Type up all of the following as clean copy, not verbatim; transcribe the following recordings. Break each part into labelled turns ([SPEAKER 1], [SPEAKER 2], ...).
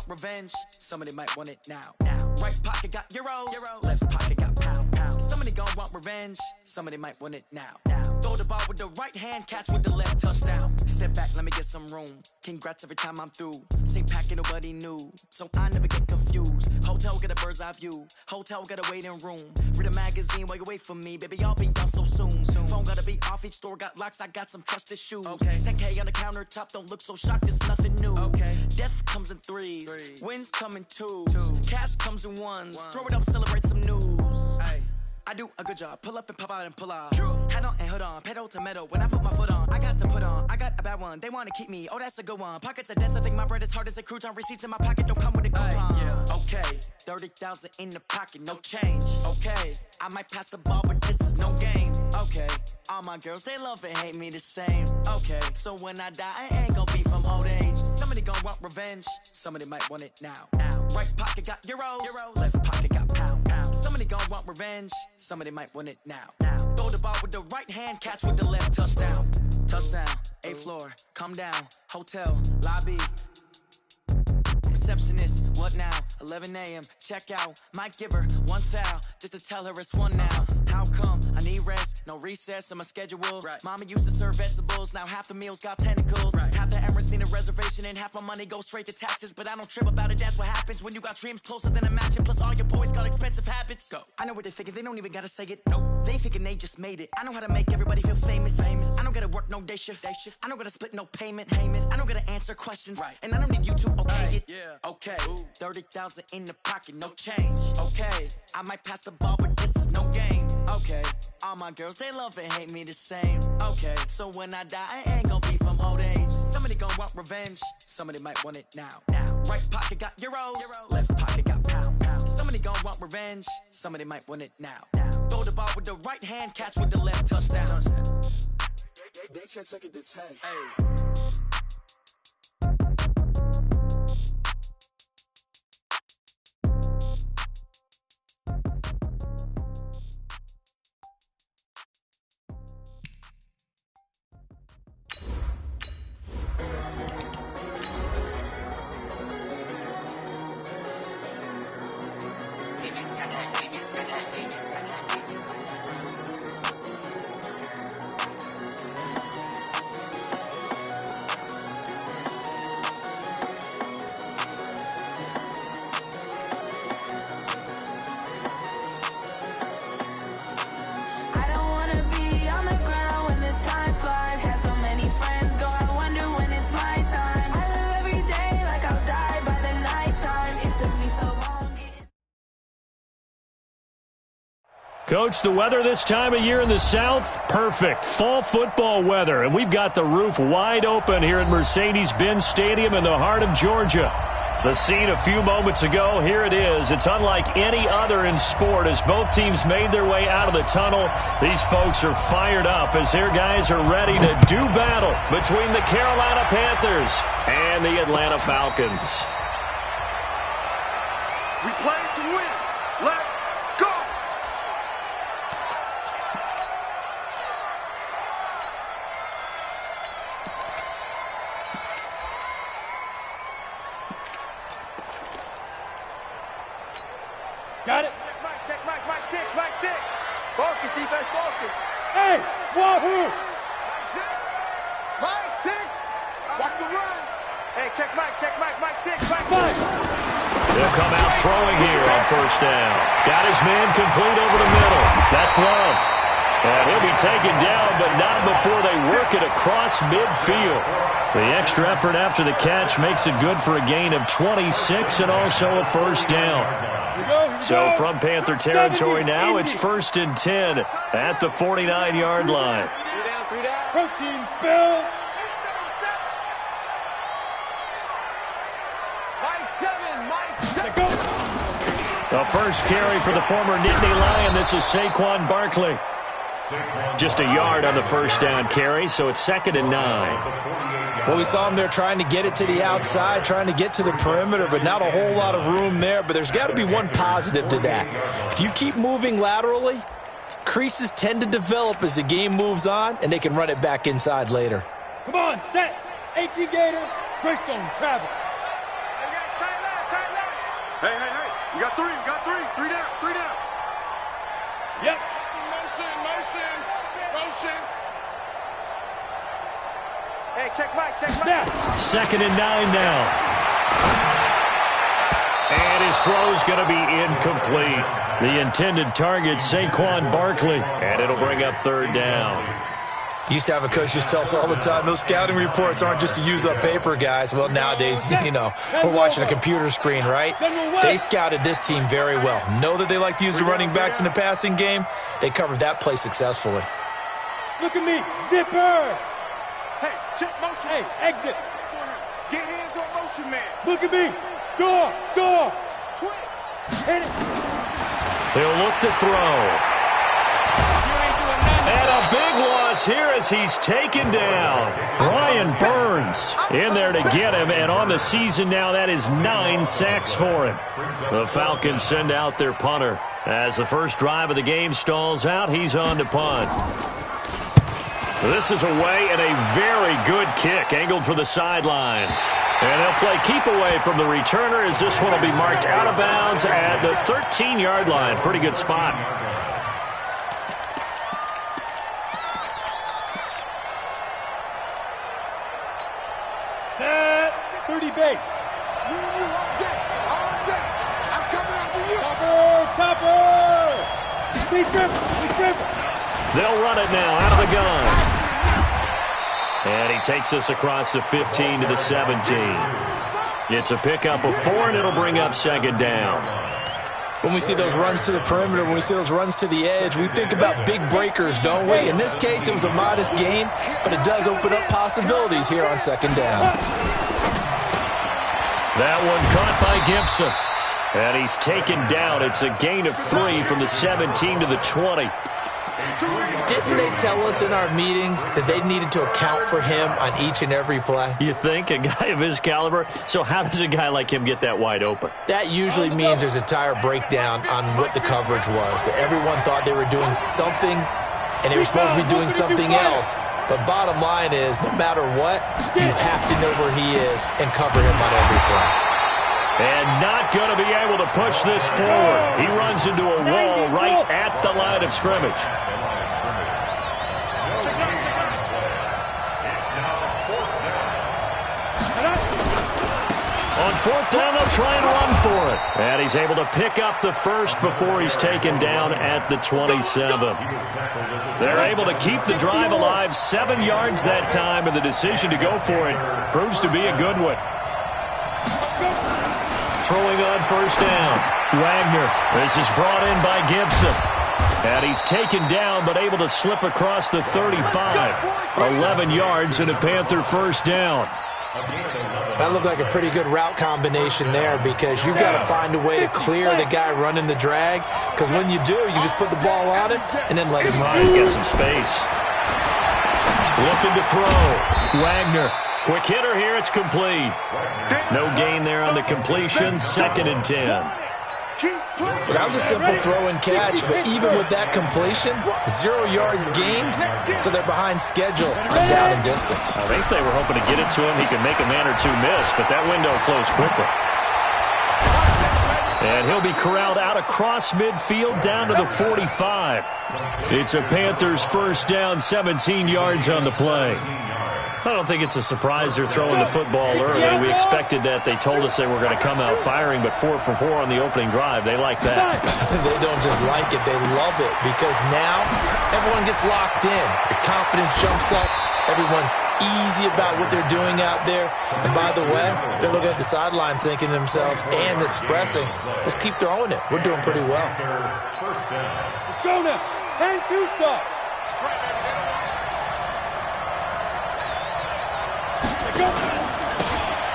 [SPEAKER 1] want revenge. Somebody might want it now. Right pocket got euros. Left pocket got pound. Somebody gon' want revenge. Somebody might want it now. Throw the ball with the right hand, catch with the left, touchdown. Step back, let me get some room. Congrats every time I'm through. Same packet, nobody knew, so I never get confused. Hotel get a bird's eye view. Hotel get a waiting room. Read a magazine while you wait for me, baby. I'll be done so soon. Phone gotta be off. Each store got locks. I got some trusted shoes. 10K on the countertop. Don't look so shocked. It's nothing new. Death comes in threes. Wins come in twos. Cash comes in ones. Throw it up, celebrate some news. I do a good job. Pull up and pop out and pull out. Hat on and hood on. Pedal to metal. When I put my foot on, I got to put on. I got a bad one. They want to keep me. Oh, that's a good one. Pockets are dense. I think my bread is hard as a crouton. Receipts in my pocket don't come with a coupon. Okay, 30,000 in the pocket, no change. Okay, I might pass the ball, but this is no game. Okay, all my girls, they love and hate me the same. Okay, so when I die, I ain't gonna be from old age. Somebody gon' want revenge. Somebody might want it now. Right pocket got euros. Left pocket got pound. Somebody gon' want revenge. Somebody might want it now. Throw the ball with the right hand, catch with the left, touchdown. Touchdown, 8th floor, come down, hotel, lobby. Receptionist, what now? 11 a.m. Check out. Might give her one foul just to tell her it's one now. How come? I need rest. No recess in my schedule. Mama used to serve vegetables. Now half the meals got tentacles. Half the Emirates need a reservation and half my money goes straight to taxes. But I don't trip about it. That's what happens when you got dreams closer than a matching. Plus all your boys got expensive habits. Go. I know what they're thinking. They don't even gotta say it. Nope. They thinking they just made it. I know how to make everybody feel famous. I don't gotta work no day shift. I don't gotta split no payment. I don't gotta answer questions. And I don't need you to okay it. Okay, 30,000 in the pocket, no change. Okay, I might pass the ball, but this is no game. Okay, all my girls, they love and hate me the same. Okay, so when I die, I ain't gonna be from old age. Somebody gon' want revenge. Somebody might want it now. Right pocket got euros. Left pocket got pound. Somebody gon' want revenge. Somebody might want it now. Throw the ball with the right hand, catch with the left, touchdown.
[SPEAKER 2] They can't take it to 10.
[SPEAKER 3] Coach, the weather this time of year in the South, perfect. Fall football weather, and we've got the roof wide open here at Mercedes-Benz Stadium in the heart of Georgia. The scene a few moments ago, here it is. It's unlike any other in sport as both teams made their way out of the tunnel. These folks are fired up as their guys are ready to do battle between the Carolina Panthers and the Atlanta Falcons.
[SPEAKER 2] We play to win. Let's go!
[SPEAKER 4] Got it.
[SPEAKER 2] Check Mike, Mike 6. Focus, defense, focus.
[SPEAKER 4] Hey, wahoo!
[SPEAKER 2] Mike 6. Watch the run. Hey, check Mike 6. Mike 5.
[SPEAKER 3] He'll come out throwing here on first down. Got his man complete over the middle. That's Love. And he'll be taken down, but not before they work it across midfield. The extra effort after the catch makes it good for a gain of 26 and also a first down. So from Panther territory now, it's 1st and 10 at the 49-yard line.
[SPEAKER 2] Three down.
[SPEAKER 4] Protein spill.
[SPEAKER 2] Mike 7.
[SPEAKER 3] The first carry for the former Nittany Lion. This is Saquon Barkley. Just a yard on the first down carry, so it's 2nd and 9.
[SPEAKER 5] Well, we saw him there trying to get it to the outside, trying to get to the perimeter, but not a whole lot of room there. But there's got to be one positive to that. If you keep moving laterally, creases tend to develop as the game moves on, and they can run it back inside later.
[SPEAKER 4] Come on, set. 18 Gator, Greystone, travel.
[SPEAKER 2] They got tight left. Hey. We got three. Three down.
[SPEAKER 4] Yep.
[SPEAKER 2] Motion. Hey, check Mike.
[SPEAKER 4] Snap.
[SPEAKER 3] 2nd and 9 now. And his throw's going to be incomplete. The intended target, Saquon Barkley. And it'll bring up 3rd down.
[SPEAKER 5] Used to have a coach just tell us all the time, those scouting reports aren't just to use up paper, guys. Well, nowadays, we're watching a computer screen, right? They scouted this team very well. Know that they like to use the running backs in the passing game. They covered that play successfully.
[SPEAKER 4] Look at me. Zipper.
[SPEAKER 2] Hey, check motion.
[SPEAKER 4] Hey, exit.
[SPEAKER 2] Get hands on motion, man.
[SPEAKER 4] Look at me. Door.
[SPEAKER 2] Twins.
[SPEAKER 4] Hit it.
[SPEAKER 3] He'll look to throw. And a big loss here as he's taken down. Brian Burns in there to get him, and on the season now, that is 9 sacks for him. The Falcons send out their punter. As the first drive of the game stalls out, he's on to punt. This is away, and a very good kick, angled for the sidelines. And they'll play keep away from the returner as this one will be marked out of bounds at the 13-yard line. Pretty good spot.
[SPEAKER 4] Set. 30 base.
[SPEAKER 2] All day. I'm coming after you.
[SPEAKER 4] Topper. Please dribble.
[SPEAKER 3] They'll run it now out of the gun. And he takes us across the 15 to the 17. It's a pickup of 4, and it'll bring up 2nd down.
[SPEAKER 5] When we see those runs to the perimeter, when we see those runs to the edge, we think about big breakers, don't we? In this case, it was a modest gain, but it does open up possibilities here on 2nd down.
[SPEAKER 3] That one caught by Gibson. And he's taken down. It's a gain of 3 from the 17 to the 20.
[SPEAKER 5] Didn't they tell us in our meetings that they needed to account for him on each and every play?
[SPEAKER 3] You think? A guy of his caliber? So how does a guy like him get that wide open?
[SPEAKER 5] That usually means there's a entire breakdown on what the coverage was. That everyone thought they were doing something, and they were supposed to be doing something else. But bottom line is, no matter what, you have to know where he is and cover him on every play.
[SPEAKER 3] And not going to be able to push this forward. He runs into a wall right at the line of scrimmage. On 4th down, they'll try and run for it. And he's able to pick up the first before he's taken down at the 27. They're able to keep the drive alive, 7 yards that time, and the decision to go for it proves to be a good one. Throwing on 1st down. Wagner. This is brought in by Gibson. And he's taken down but able to slip across the 35. 11 yards and a Panther 1st down.
[SPEAKER 5] That looked like a pretty good route combination there because you've got to find a way to clear the guy running the drag, because when you do, you just put the ball on him and then let him run.
[SPEAKER 3] Get some space. Looking to throw. Wagner. Quick hitter here. It's complete. No gain there on the completion. 2nd and 10.
[SPEAKER 5] Well, that was a simple throw and catch, but even with that completion, 0 yards gained, so they're behind schedule on down and distance.
[SPEAKER 3] I think they were hoping to get it to him. He could make a man or two miss, but that window closed quickly. And he'll be corralled out across midfield down to the 45. It's a Panthers 1st down, 17 yards on the play. I don't think it's a surprise they're throwing the football early. We expected that. They told us they were going to come out firing, but 4 for 4 on the opening drive. They like that.
[SPEAKER 5] They don't just like it. They love it because now everyone gets locked in. The confidence jumps up. Everyone's easy about what they're doing out there. And by the way, they're looking at the sideline thinking to themselves and expressing, let's keep throwing it. We're doing pretty well.
[SPEAKER 4] Let's go now. 10-2 stop.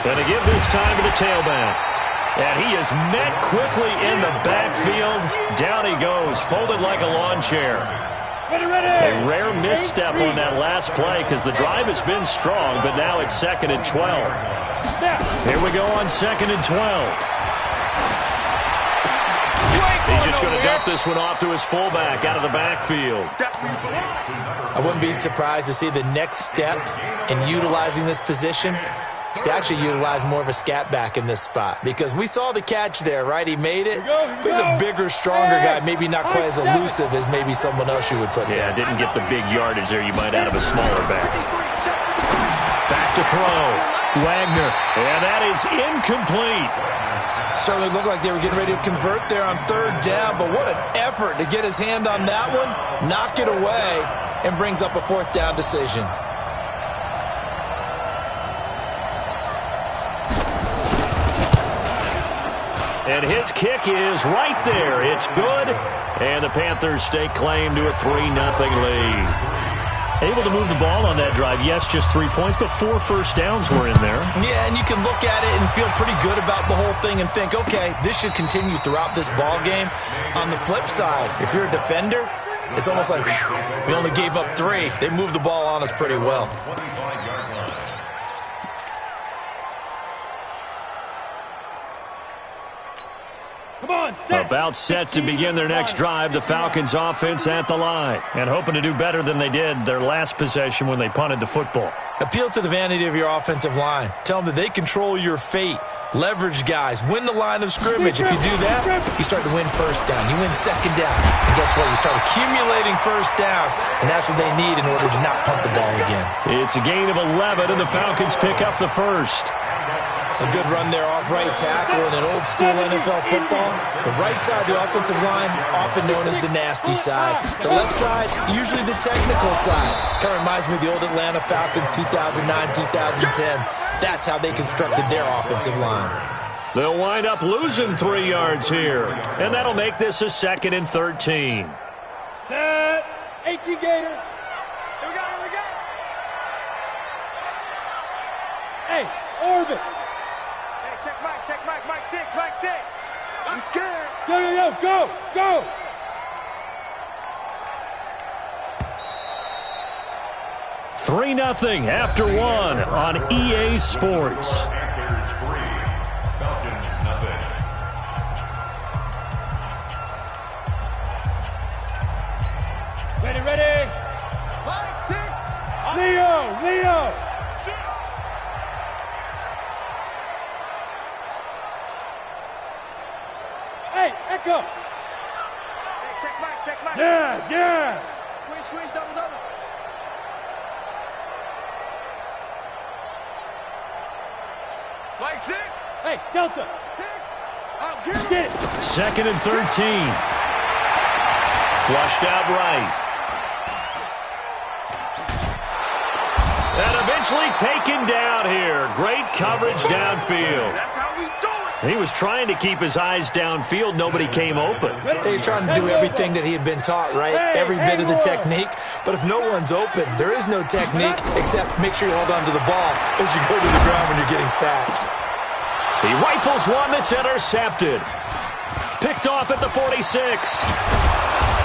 [SPEAKER 3] Going to give this time to the tailback. And he is met quickly in the backfield. Down he goes, folded like a lawn chair. A rare misstep on that last play because the drive has been strong, but now it's 2nd and 12. Here we go on 2nd and 12. He's just going to dump this one off to his fullback out of the backfield.
[SPEAKER 5] I wouldn't be surprised to see the next step in utilizing this position He's actually utilized more of a scat back in this spot because we saw the catch there, right? He made it. But he's a bigger, stronger guy, maybe not quite as elusive as maybe someone else you would put there.
[SPEAKER 3] Yeah, didn't get the big yardage there you might out of a smaller back. Back to throw. Wagner. And that is incomplete.
[SPEAKER 5] Certainly looked like they were getting ready to convert there on third down, but what an effort to get his hand on that one, knock it away, and brings up a fourth down decision.
[SPEAKER 3] And his kick is right there. It's good. And the Panthers stake claim to a 3-0 lead. Able to move the ball on that drive. Yes, just 3 points, but 4 first downs were in there.
[SPEAKER 5] Yeah, and you can look at it and feel pretty good about the whole thing and think, okay, this should continue throughout this ball game. On the flip side, if you're a defender, it's almost like, whew, we only gave up 3. They moved the ball on us pretty well.
[SPEAKER 3] About set to begin their next drive, the Falcons offense at the line. And hoping to do better than they did their last possession when they punted the football.
[SPEAKER 5] Appeal to the vanity of your offensive line. Tell them that they control your fate. Leverage guys. Win the line of scrimmage. If you do that, you start to win first down. You win second down. And guess what? You start accumulating first downs. And that's what they need in order to not punt the ball again.
[SPEAKER 3] It's a gain of 11, and the Falcons pick up the first.
[SPEAKER 5] A good run there off right tackle in an old-school NFL football. The right side, the offensive line, often known as the nasty side. The left side, usually the technical side. Kind of reminds me of the old Atlanta Falcons 2009-2010. That's how they constructed their offensive line.
[SPEAKER 3] They'll wind up losing 3 yards here. And that'll make this a 2nd and 13.
[SPEAKER 4] Set. 18 Gators. Here we go. Hey, orbit.
[SPEAKER 2] Check Mike 6. I'm scared.
[SPEAKER 4] Go.
[SPEAKER 3] 3-0 after 1 on EA Sports.
[SPEAKER 6] Panthers 3, Falcons 0.
[SPEAKER 4] Ready.
[SPEAKER 2] Mike 6.
[SPEAKER 4] Leo. Hey, Echo.
[SPEAKER 2] Hey, check Mike.
[SPEAKER 4] Yes.
[SPEAKER 2] Squeeze, double. Mike 6.
[SPEAKER 4] Hey, Delta.
[SPEAKER 2] 6. I'll get him.
[SPEAKER 4] Get it.
[SPEAKER 3] 2nd and 13. Flushed out right. And eventually taken down here. Great coverage downfield.
[SPEAKER 2] That's how we do it.
[SPEAKER 3] He was trying to keep his eyes downfield. Nobody came open.
[SPEAKER 5] He's trying to do everything that he had been taught, right? Every bit of the technique. But if no one's open, there is no technique except make sure you hold on to the ball as you go to the ground when you're getting sacked.
[SPEAKER 3] He rifles one that's intercepted. Picked off at the 46.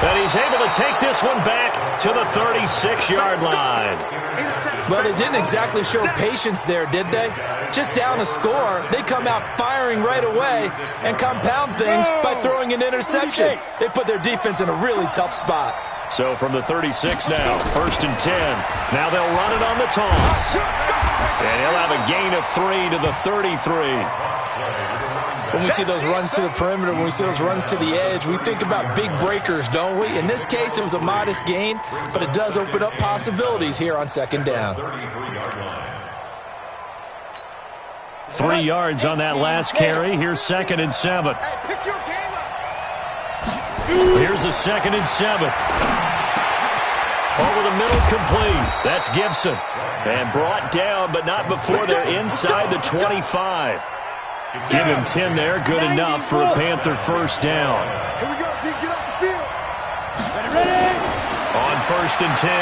[SPEAKER 3] And he's able to take this one back to the 36-yard line.
[SPEAKER 5] Well, they didn't exactly show patience there, did they? Just down a score, they come out firing right away and compound things by throwing an interception. They put their defense in a really tough spot.
[SPEAKER 3] So from the 36 now, 1st and 10. Now they'll run it on the toss. And he'll have a gain of 3 to the 33.
[SPEAKER 5] When we see those runs to the perimeter, when we see those runs to the edge, we think about big breakers, don't we? In this case, it was a modest gain, but it does open up possibilities here on 2nd down.
[SPEAKER 3] 3 yards on that last carry. Here's 2nd and 7.
[SPEAKER 2] Hey, pick your game up.
[SPEAKER 3] Here's a 2nd and 7. Over the middle, complete. That's Gibson. And brought down, but not before they're inside the 25. Give him 10 there. Good enough for a Panther first down.
[SPEAKER 2] Here we go, D. Get off the field.
[SPEAKER 4] Ready.
[SPEAKER 3] On 1st and 10,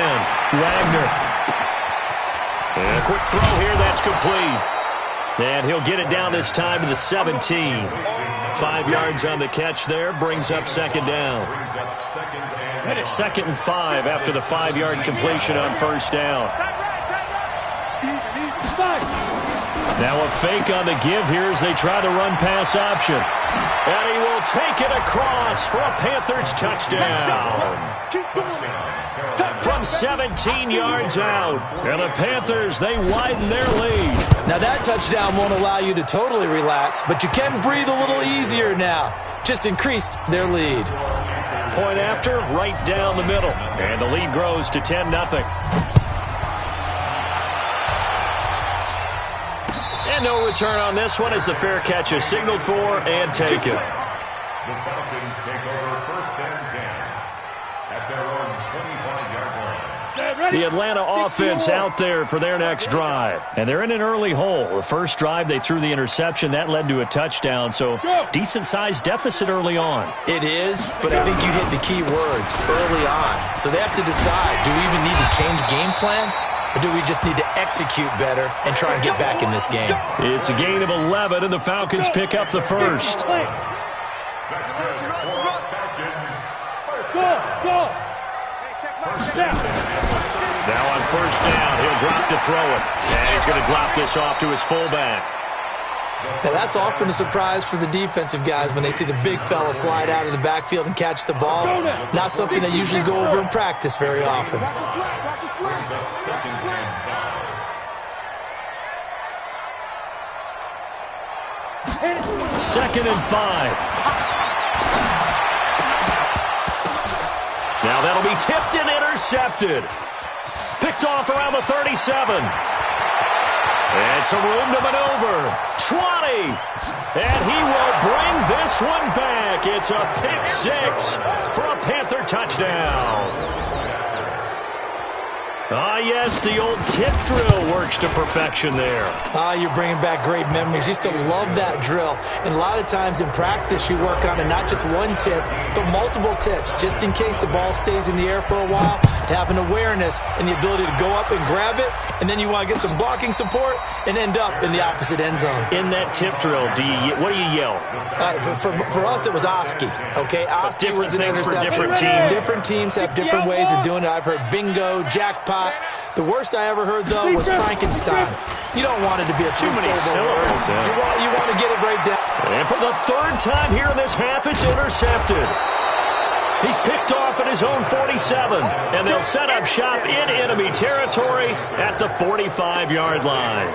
[SPEAKER 3] Wagner. And a quick throw here. That's complete. And he'll get it down this time to the 17. 5 yards on the catch there. Brings up 2nd down. 2nd and 5 after the 5-yard completion on 1st down. Now a fake on the give here as they try the run-pass option. And he will take it across for a Panthers touchdown. From 17 yards out. And the Panthers, they widen their lead.
[SPEAKER 5] Now that touchdown won't allow you to totally relax, but you can breathe a little easier now. Just increased their lead.
[SPEAKER 3] Point after, right down the middle. And the lead grows to 10-0. And no return on this one as the fair catch is signaled for and taken.
[SPEAKER 6] The Falcons take over 1st and 10 at their own 25-yard line.
[SPEAKER 3] The Atlanta offense out there for their next drive. And they're in an early hole. The first drive, they threw the interception. That led to a touchdown, so decent-sized deficit early on.
[SPEAKER 5] It is, but I think you hit the key words, early on. So they have to decide, do we even need to change game plan? Or do we just need to execute better and try and get back in this game?
[SPEAKER 3] It's a gain of 11, and the Falcons pick up the first.
[SPEAKER 6] That's good for Falcons.
[SPEAKER 3] Now on first down, he'll drop to throw it. And he's going to drop this off to his fullback.
[SPEAKER 5] Now that's often a surprise for the defensive guys when they see the big fella slide out of the backfield and catch the ball. Not something they usually go over in practice very often.
[SPEAKER 3] Second and 5. Now that'll be tipped and intercepted. Picked off around the 37. And some room to maneuver. 20. And he will bring this one back. It's a pick 6 for a Panther touchdown. Ah, yes, the old tip drill works to perfection there.
[SPEAKER 5] Ah, you're bringing back great memories. Used to love that drill. And a lot of times in practice, you work on it, not just one tip, but multiple tips, just in case the ball stays in the air for a while, to have an awareness and the ability to go up and grab it, and then you want to get some blocking support and end up in the opposite end zone.
[SPEAKER 3] In that tip drill, what do you yell?
[SPEAKER 5] For us, it was Oski. Okay, Oski was an interception.
[SPEAKER 3] Different teams.
[SPEAKER 5] Different teams have different ways of doing it. I've heard bingo, jackpot. The worst I ever heard, though, was Frankenstein. You don't want it to be a
[SPEAKER 3] too many syllables.
[SPEAKER 5] You want to get it right down.
[SPEAKER 3] And for the third time here in this half, it's intercepted. He's picked off at his own 47, and they'll set up shop in enemy territory at the 45-yard line.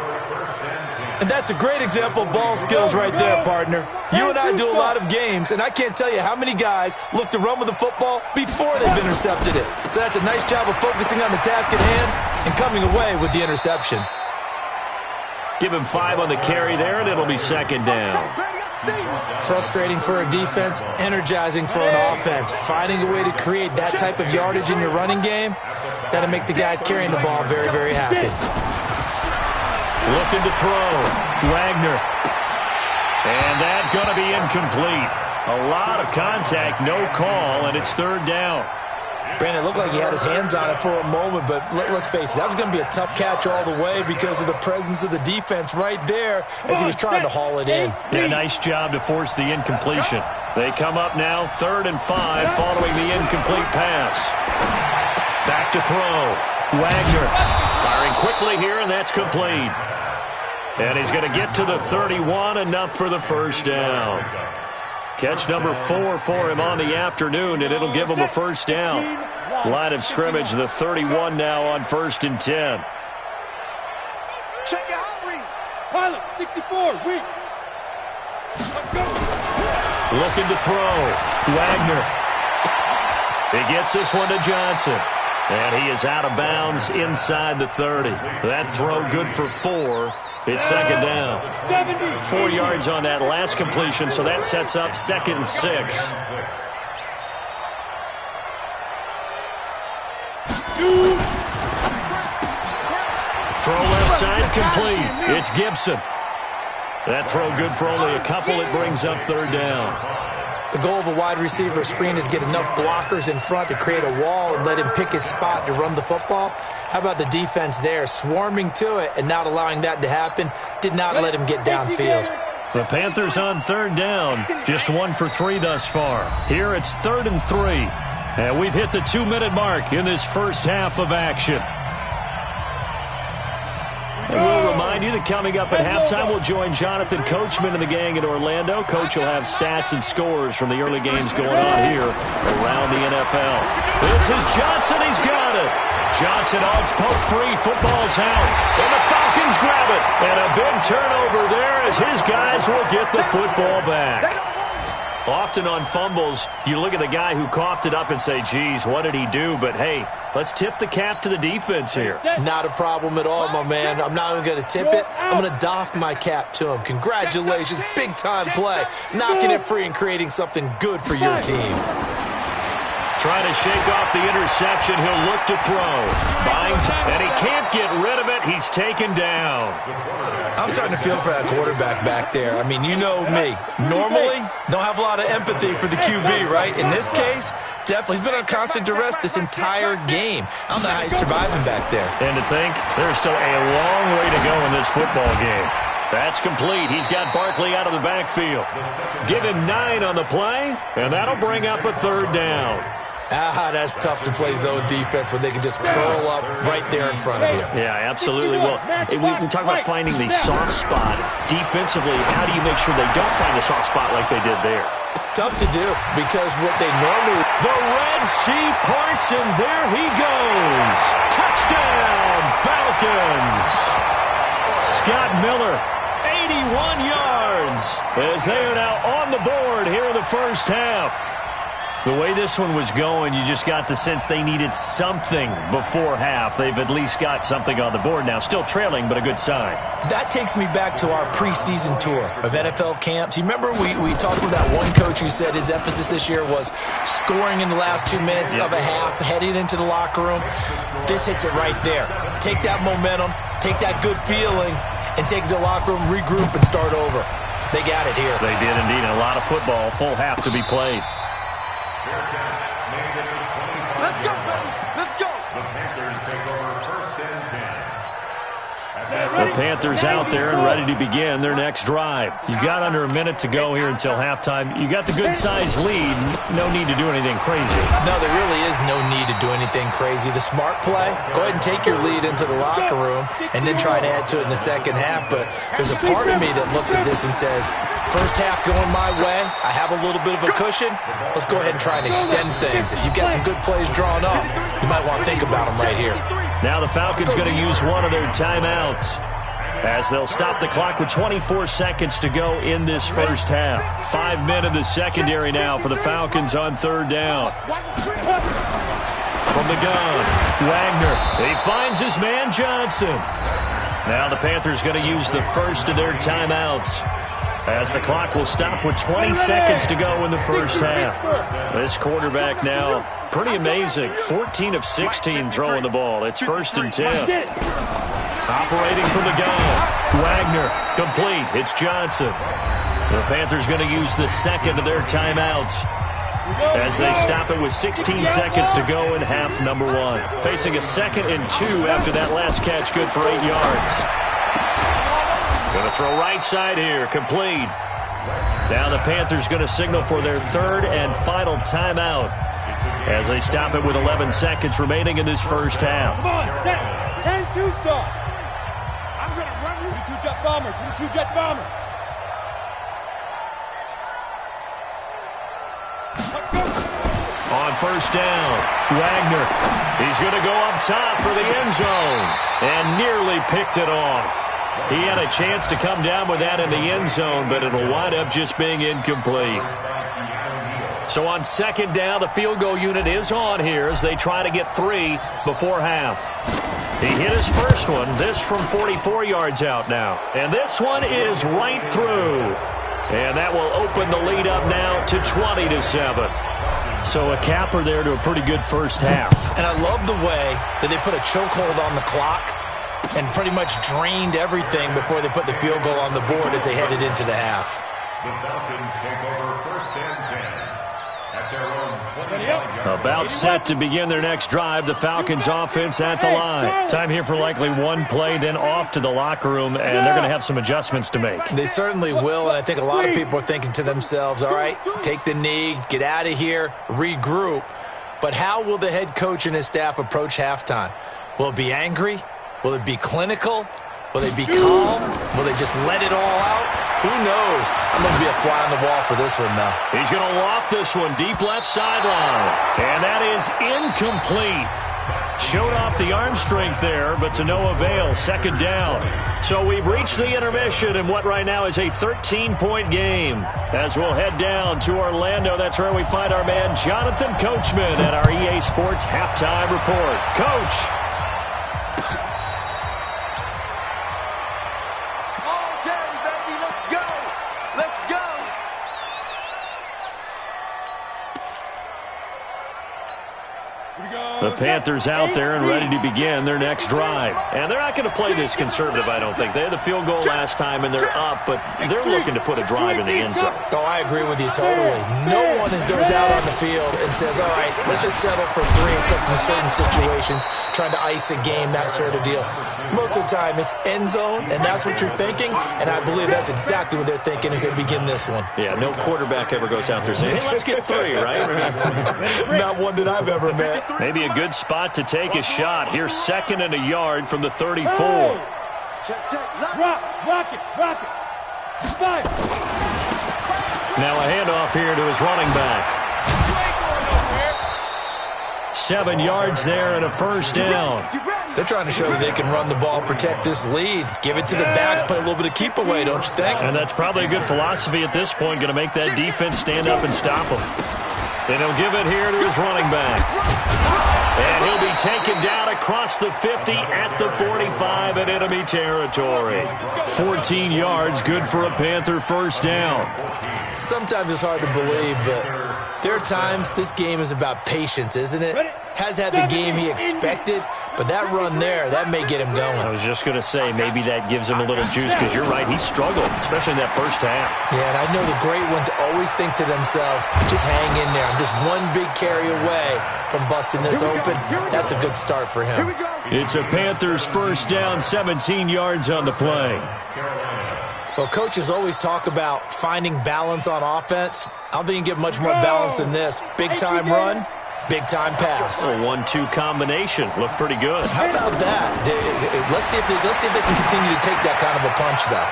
[SPEAKER 5] And that's a great example of ball skills right there, partner. You and I do a lot of games, and I can't tell you how many guys look to run with the football before they've intercepted it. So that's a nice job of focusing on the task at hand and coming away with the interception.
[SPEAKER 3] Give him 5 on the carry there, and it'll be second down.
[SPEAKER 5] Frustrating for a defense, energizing for an offense. Finding a way to create that type of yardage in your running game, that'll make the guys carrying the ball very, very happy.
[SPEAKER 3] Looking to throw. Wagner. And that's going to be incomplete. A lot of contact, no call, and it's third down.
[SPEAKER 5] Brandon, it looked like he had his hands on it for a moment, but let's face it, that was going to be a tough catch all the way because of the presence of the defense right there as he was trying to haul it in.
[SPEAKER 3] Yeah, nice job to force the incompletion. They come up now 3rd and 5 following the incomplete pass. Back to throw. Wagner firing quickly here, and that's complete. And he's going to get to the 31, enough for the first down. Catch number 4 for him on the afternoon, and it'll give him a first down. Line of scrimmage, the 31 now on 1st and 10.
[SPEAKER 2] Check your hot read.
[SPEAKER 4] Pilot, 64, weak. Let's go.
[SPEAKER 3] Looking to throw. Wagner. He gets this one to Johnson. And he is out of bounds inside the 30. That throw good for 4. It's second down. 4 yards on that last completion, so that sets up 2nd and 6. Throw left side complete. It's Gibson. That throw good for only a couple. It brings up 3rd down.
[SPEAKER 5] The goal of a wide receiver screen is get enough blockers in front to create a wall and let him pick his spot to run the football. How about the defense there, swarming to it and not allowing that to happen? Did not let him get downfield.
[SPEAKER 3] The Panthers on 3rd down, just 1 for 3 thus far. Here it's 3rd and 3, and we've hit the 2-minute mark in this first half of action. And we'll remind you that coming up at halftime, we'll join Jonathan Coachman and the gang in Orlando. Coach will have stats and scores from the early games going on here around the NFL. This is Johnson. He's got it. Johnson on poke free. Football's out. And the Falcons Falcons grab it. And a big turnover there as his guys will get the football back. Often on fumbles, you look at the guy who coughed it up and say, geez, what did he do? But, hey, let's tip the cap to the defense here.
[SPEAKER 5] Not a problem at all, my man. I'm not even going to tip it. I'm going to doff my cap to him. Congratulations, big-time play. Knocking it free and creating something good for your team.
[SPEAKER 3] Trying to shake off the interception. He'll look to throw. Binds, and he can't get rid of it. He's taken down.
[SPEAKER 5] I'm starting to feel for that quarterback back there. I mean, you know me. Normally, don't have a lot of empathy for the QB, right? In this case, definitely. He's been on constant duress this entire game. I don't know how he's surviving back there.
[SPEAKER 3] And to think, there's still a long way to go in this football game. That's complete. He's got Barkley out of the backfield. Give him 9 on the play, and that'll bring up a 3rd down.
[SPEAKER 5] That's tough to play zone defense when they can just curl up right there in front of you.
[SPEAKER 3] Yeah, absolutely. Well, we talk about finding the soft spot. Defensively, how do you make sure they don't find a soft spot like they did there?
[SPEAKER 5] Tough to do because what they normally...
[SPEAKER 3] The Red Sea parts, and there he goes. Touchdown, Falcons. Scott Miller, 81 yards, as they are now on the board here in the first half. The way this one was going, you just got the sense they needed something before half. They've at least got something on the board now. Still trailing, but a good sign.
[SPEAKER 5] That takes me back to our preseason tour of NFL camps. You remember we talked with that one coach who said his emphasis this year was scoring in the last 2 minutes of a half, heading into the locker room. This hits it right there. Take that momentum, take that good feeling, and take it to the locker room, regroup, and start over. They got it here.
[SPEAKER 3] They did indeed. A lot of football, full half to be played.
[SPEAKER 2] Let's go, baby. Let's go.
[SPEAKER 6] The Panthers take over 1st and 10.
[SPEAKER 3] The Panthers out there and ready to begin their next drive. You've got under a minute to go here until halftime. You got the good-sized lead. No need to do anything crazy.
[SPEAKER 5] No, there really is no need to do anything crazy. The smart play, go ahead and take your lead into the locker room and then try to add to it in the second half. But there's a part of me that looks at this and says, first half going my way, I have a little bit of a cushion. Let's go ahead and try and extend things. If you've got some good plays drawn up, you might want to think about them right here.
[SPEAKER 3] Now the Falcons going to use one of their timeouts as they'll stop the clock with 24 seconds to go in this first half. 5 men in the secondary now for the Falcons on 3rd down. From the gun, Wagner. He finds his man Johnson. Now the Panthers going to use the first of their timeouts as the clock will stop with 20 seconds to go in the first half. This quarterback now, pretty amazing. 14 of 16 throwing the ball. It's 1st and 10. Operating from the gun. Wagner, complete. It's Johnson. The Panthers going to use the second of their timeouts as they stop it with 16 seconds to go in half number 1. Facing a 2nd and 2 after that last catch, good for 8 yards. Going to throw right side here, complete. Now the Panthers going to signal for their 3rd and final timeout as they stop it with 11 seconds remaining in this first half.
[SPEAKER 4] Come on, set. 10-2 start. I'm going to run you. 22 jet bomber. 22 jet bomber.
[SPEAKER 3] On 1st down, Wagner. He's going to go up top for the end zone and nearly picked it off. He had a chance to come down with that in the end zone, but it'll wind up just being incomplete. So on 2nd down, the field goal unit is on here as they try to get 3 before half. He hit his first one, this from 44 yards out now. And this one is right through. And that will open the lead up now to 20-7. So a capper there to a pretty good first half.
[SPEAKER 5] And I love the way that they put a chokehold on the clock and pretty much drained everything before they put the field goal on the board as they headed into the half.
[SPEAKER 6] The Falcons take over 1st and 10 at their own 20-yard.
[SPEAKER 3] About set to begin their next drive. The Falcons offense at the line. Time here for likely one play, then off to the locker room, and they're going to have some adjustments to make.
[SPEAKER 5] They certainly will, and I think a lot of people are thinking to themselves, all right, take the knee, get out of here, regroup. But how will the head coach and his staff approach halftime? Will it be angry? Will it be clinical? Will they be calm? Will they just let it all out? Who knows? I'm going to be a fly on the wall for this one, though.
[SPEAKER 3] He's going to loft this one deep left sideline. And that is incomplete. Showed off the arm strength there, but to no avail. Second down. So we've reached the intermission in what right now is a 13-point game. As we'll head down to Orlando, that's where we find our man Jonathan Coachman at our EA Sports Halftime Report. Coach. The Panthers out there and ready to begin their next drive. And they're not going to play this conservative, I don't think. They had the field goal last time, and they're up, but they're looking to put a drive in the end zone.
[SPEAKER 5] Oh, I agree with you totally. No one goes out on the field and says, all right, let's just settle for 3, except in certain situations, trying to ice a game, that sort of deal. Most of the time, it's end zone, and that's what you're thinking, and I believe that's exactly what they're thinking as they begin this one.
[SPEAKER 3] Yeah, no quarterback ever goes out there saying, hey, let's get 3, right?
[SPEAKER 5] Not one that I've ever met.
[SPEAKER 3] Maybe a good spot to take a shot. Here's 2nd and a yard from the 34.
[SPEAKER 4] Check. Rock it. Five.
[SPEAKER 3] Now a handoff here to his running back. 7 yards there and a first down.
[SPEAKER 5] They're trying to show that they can run the ball, protect this lead. Give it to the backs, play a little bit of keep away, don't you think?
[SPEAKER 3] And that's probably a good philosophy at this point, going to make that defense stand up and stop them. Then he'll give it here to his running back. And he'll be taken down across the 50 at the 45 in enemy territory. 14 yards, good for a Panther first down.
[SPEAKER 5] Sometimes it's hard to believe, but there are times this game is about patience, isn't it? Has had the game he expected, but that run there, that may get him going.
[SPEAKER 3] I was just going to say, maybe that gives him a little juice, because you're right, he struggled, especially in that first half.
[SPEAKER 5] Yeah, and I know the great ones always think to themselves, just hang in there. I'm just one big carry away from busting this open. That's a good start for him.
[SPEAKER 3] It's a Panthers first down, 17 yards on the play.
[SPEAKER 5] Well, coaches always talk about finding balance on offense. I don't think you can get much more balance than this. Big-time run, big-time pass.
[SPEAKER 3] A 1-2 combination. Looked pretty good.
[SPEAKER 5] How about that? Let's see if they can continue to take that kind of a punch, though.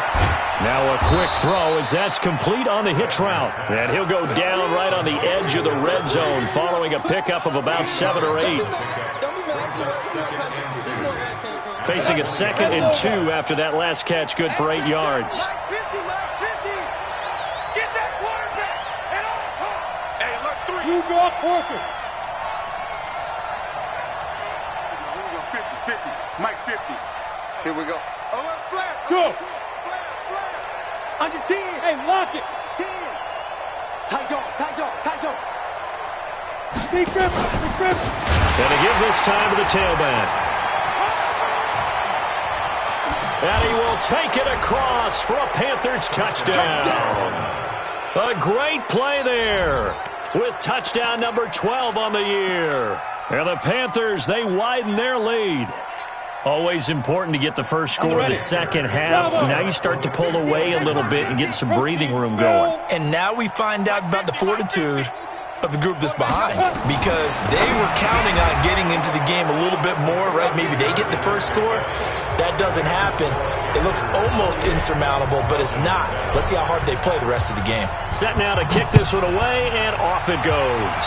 [SPEAKER 3] Now a quick throw as that's complete on the hitch route. And he'll go down right on the edge of the red zone following a pickup of about 7 or 8. Facing a 2nd and 2 after that last catch, good for 8 yards.
[SPEAKER 4] You draw Corker.
[SPEAKER 2] 50. Mike 50. Here we go.
[SPEAKER 4] Go.
[SPEAKER 2] Under 10.
[SPEAKER 4] Hey, lock it.
[SPEAKER 2] 10. Tight go.
[SPEAKER 4] Big grip.
[SPEAKER 3] And to give this time to the tailback. And he will take it across for a Panthers touchdown. A great play there with touchdown number 12 on the year. And the Panthers, they widen their lead. Always important to get the first score of the second half. Now you start to pull away a little bit and get some breathing room going.
[SPEAKER 5] And now we find out about the fortitude of the group that's behind, because they were counting on getting into the game a little bit more, right? Maybe they get the first score. That doesn't happen. It looks almost insurmountable, but it's not. Let's see how hard they play the rest of the game.
[SPEAKER 3] Set now to kick this one away, and off it goes.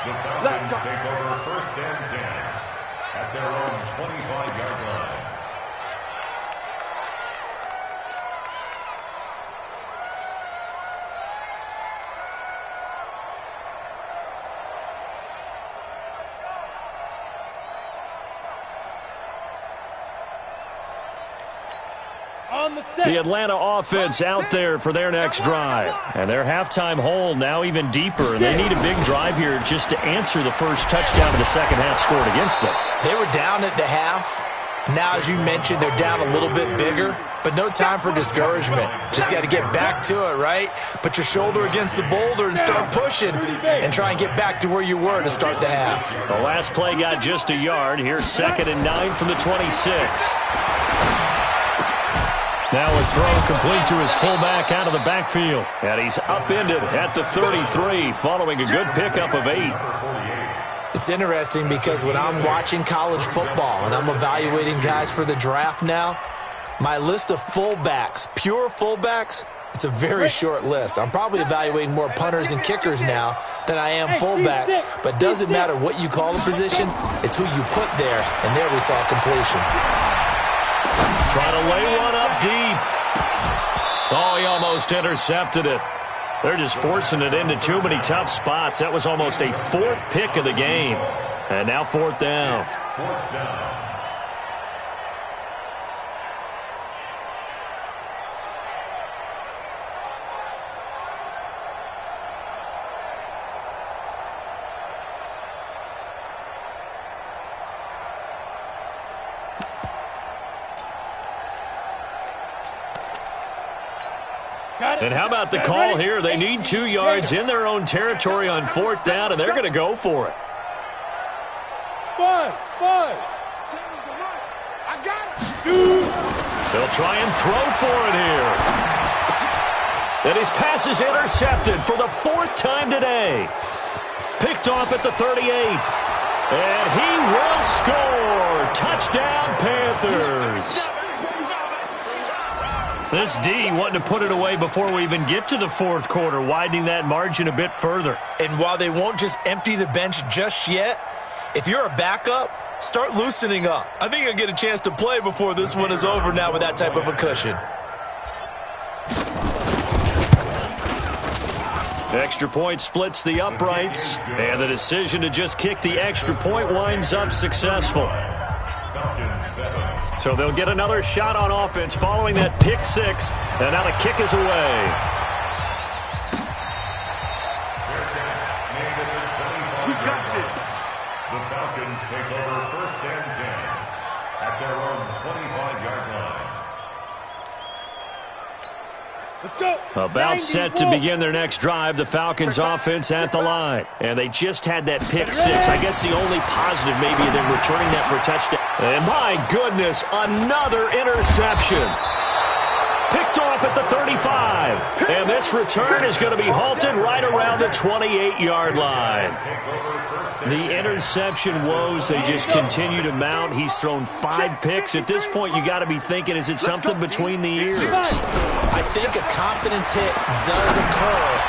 [SPEAKER 6] The Falcons take over 1st and 10 at their own 25-yard line.
[SPEAKER 3] The Atlanta offense out there for their next drive. And their halftime hole now even deeper. And they need a big drive here just to answer the first touchdown of the second half scored against them.
[SPEAKER 5] They were down at the half. Now, as you mentioned, they're down a little bit bigger. But no time for discouragement. Just got to get back to it, right? Put your shoulder against the boulder and start pushing. And try and get back to where you were to start the half.
[SPEAKER 3] The last play got just a yard. Here's 2nd and 9 from the 26. Now a throw complete to his fullback out of the backfield. And he's upended at the 33 following a good pickup of 8.
[SPEAKER 5] It's interesting because when I'm watching college football and I'm evaluating guys for the draft now, my list of fullbacks, pure fullbacks, It's a very short list. I'm probably evaluating more punters and kickers now than I am fullbacks, but doesn't matter what you call a position, it's who you put there, and there we saw completion.
[SPEAKER 3] Trying to lay one up deep. Oh, he almost intercepted it. They're just forcing it into too many tough spots. That was almost a fourth pick of the game. And now fourth down.
[SPEAKER 6] Fourth down.
[SPEAKER 3] And how about the call here? They need 2 yards in their own territory on fourth down, and they're going to go for it.
[SPEAKER 4] Buzz.
[SPEAKER 2] I got it.
[SPEAKER 3] They'll try and throw for it here. And his pass is intercepted for the 4th time today. Picked off at the 38. And he will score. Touchdown, Panthers. This D wanting to put it away before we even get to the fourth quarter, widening that margin a bit further.
[SPEAKER 5] And while they won't just empty the bench just yet, if you're a backup, start loosening up. I think you'll get a chance to play before this one is over now with that type of a cushion.
[SPEAKER 3] Extra point splits the uprights, and the decision to just kick the extra point winds up successful. So they'll get another shot on offense following that pick six, and now the kick is away.
[SPEAKER 2] We got this.
[SPEAKER 6] The Falcons take over first and 10 at their own 25-yard line.
[SPEAKER 4] Let's go.
[SPEAKER 3] About set to begin their next drive, the Falcons offense at the line. And they just had that pick six. I guess the only positive maybe they're returning that for a touchdown. And my goodness, another interception. Picked off at the 35. And this return is going to be halted right around the 28-yard line. The interception woes, they just continue to mount. He's thrown 5 picks. At this point, you got to be thinking, is it something between the ears?
[SPEAKER 5] I think a confidence hit does occur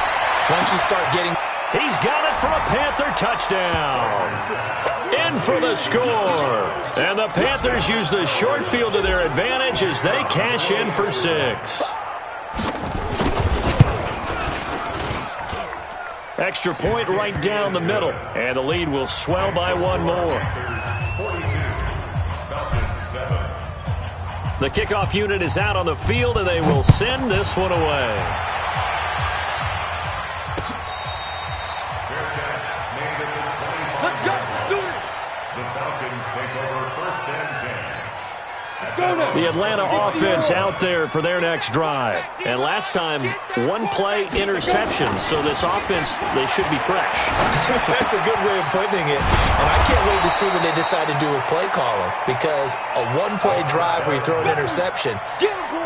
[SPEAKER 5] once you start getting...
[SPEAKER 3] He's got it for a Panther touchdown. In for the score. And the Panthers use the short field to their advantage as they cash in for 6. Extra point right down the middle. And the lead will swell by 1 more.
[SPEAKER 6] 42, Falcons 7.
[SPEAKER 3] The kickoff unit is out on the field, and they will send this one away.
[SPEAKER 2] Let's go. Do it.
[SPEAKER 6] The Falcons take over first and 10.
[SPEAKER 3] The Atlanta offense out there for their next drive. And last time, 1 play interception, so this offense, they should be fresh.
[SPEAKER 5] That's a good way of putting it. And I can't wait to see what they decide to do with play calling, because a 1-play drive where you throw an interception,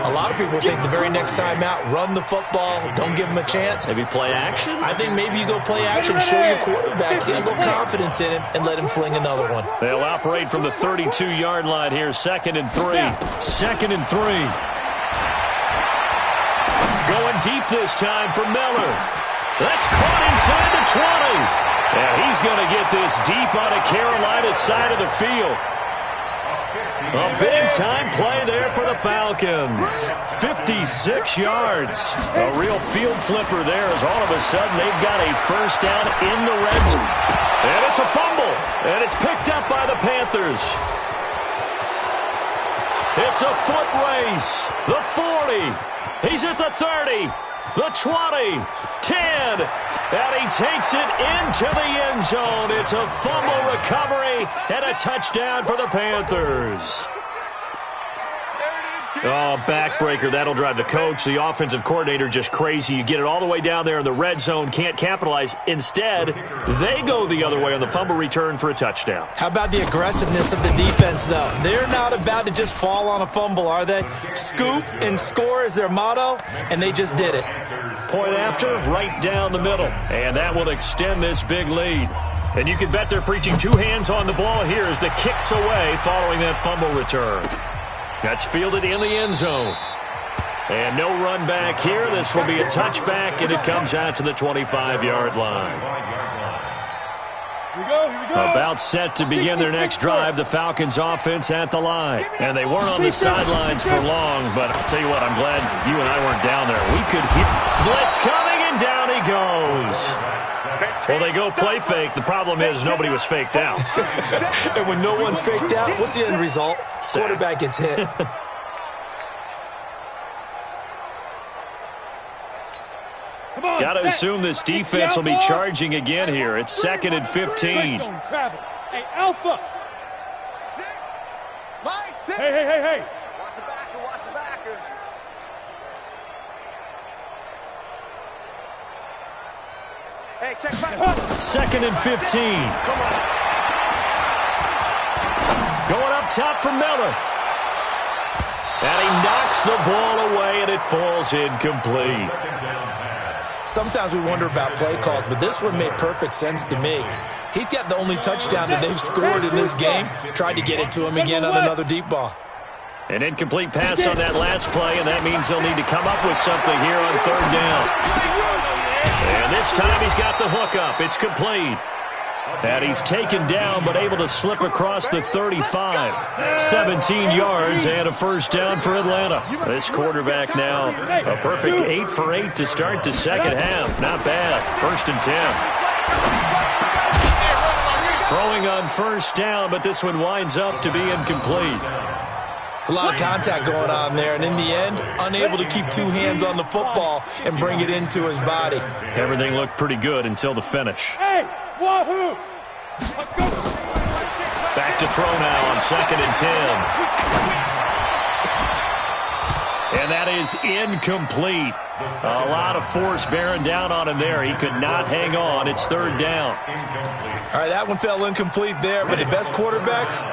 [SPEAKER 5] a lot of people think the very next time out, run the football, don't give them a chance.
[SPEAKER 3] Maybe play action?
[SPEAKER 5] I think maybe you go play action, show your quarterback, get a little confidence in him, and let him fling another one.
[SPEAKER 3] They'll operate from the 32-yard line here, 2nd and 3. 2nd and 3. Going deep this time for Miller. That's caught inside the 20. And he's going to get this deep on a Carolina side of the field. A big-time play there for the Falcons. 56 yards. A real field flipper there as all of a sudden they've got a first down in the red zone. And it's a fumble. And it's picked up by the Panthers. It's a foot race. The 40. He's at the 30. The 20. 10. And he takes it into the end zone. It's a fumble recovery and a touchdown for the Panthers. Oh, backbreaker. That'll drive the coach, the offensive coordinator, just crazy. You get it all the way down there in the red zone, can't capitalize. Instead, they go the other way on the fumble return for a touchdown.
[SPEAKER 5] How about the aggressiveness of the defense, though? They're not about to just fall on a fumble, are they? Scoop and score is their motto, and they just did it.
[SPEAKER 3] Point after, right down the middle. And that will extend this big lead. And you can bet they're preaching 2 hands on the ball here as the kick's away following that fumble return. That's fielded in the end zone. And no run back here. This will be a touchback, and it comes out to the 25-yard line.
[SPEAKER 4] Here we go.
[SPEAKER 3] About set to begin their next drive, the Falcons offense at the line. And they weren't on the sidelines for long, but I'll tell you what, I'm glad you and I weren't down there. We could hear blitz coming, and down he goes. Well, they go play fake. The problem is nobody was faked out.
[SPEAKER 5] And when no one's faked out, what's the end result? Quarterback gets hit.
[SPEAKER 3] Got to assume this defense will be charging again here. It's 2nd and 15.
[SPEAKER 4] Hey, Alpha.
[SPEAKER 2] Mike, sit.
[SPEAKER 4] Hey.
[SPEAKER 2] Watch the backer. Hey, check back.
[SPEAKER 3] 2nd and 15. Going up top for Miller. And he knocks the ball away, and it falls incomplete.
[SPEAKER 5] Sometimes we wonder about play calls, but this one made perfect sense to me. He's got the only touchdown that they've scored in this game. Tried to get it to him again on another deep ball.
[SPEAKER 3] An incomplete pass on that last play, and that means they'll need to come up with something here on 3rd down. And this time he's got the hookup. It's complete. And he's taken down, but able to slip across the 35. 17 yards and a first down for Atlanta. This quarterback now a perfect 8 for 8 to start the second half. Not bad. 1st and 10. Throwing on first down, but this one winds up to be incomplete.
[SPEAKER 5] It's a lot of contact going on there, and in the end, unable to keep two hands on the football and bring it into his body.
[SPEAKER 3] Everything looked pretty good until the finish.
[SPEAKER 4] Hey, wahoo!
[SPEAKER 3] Back to throw now on 2nd and 10. And that is incomplete. A lot of force bearing down on him there. He could not hang on. It's 3rd down.
[SPEAKER 5] All right, that one fell incomplete there, but the best quarterbacks,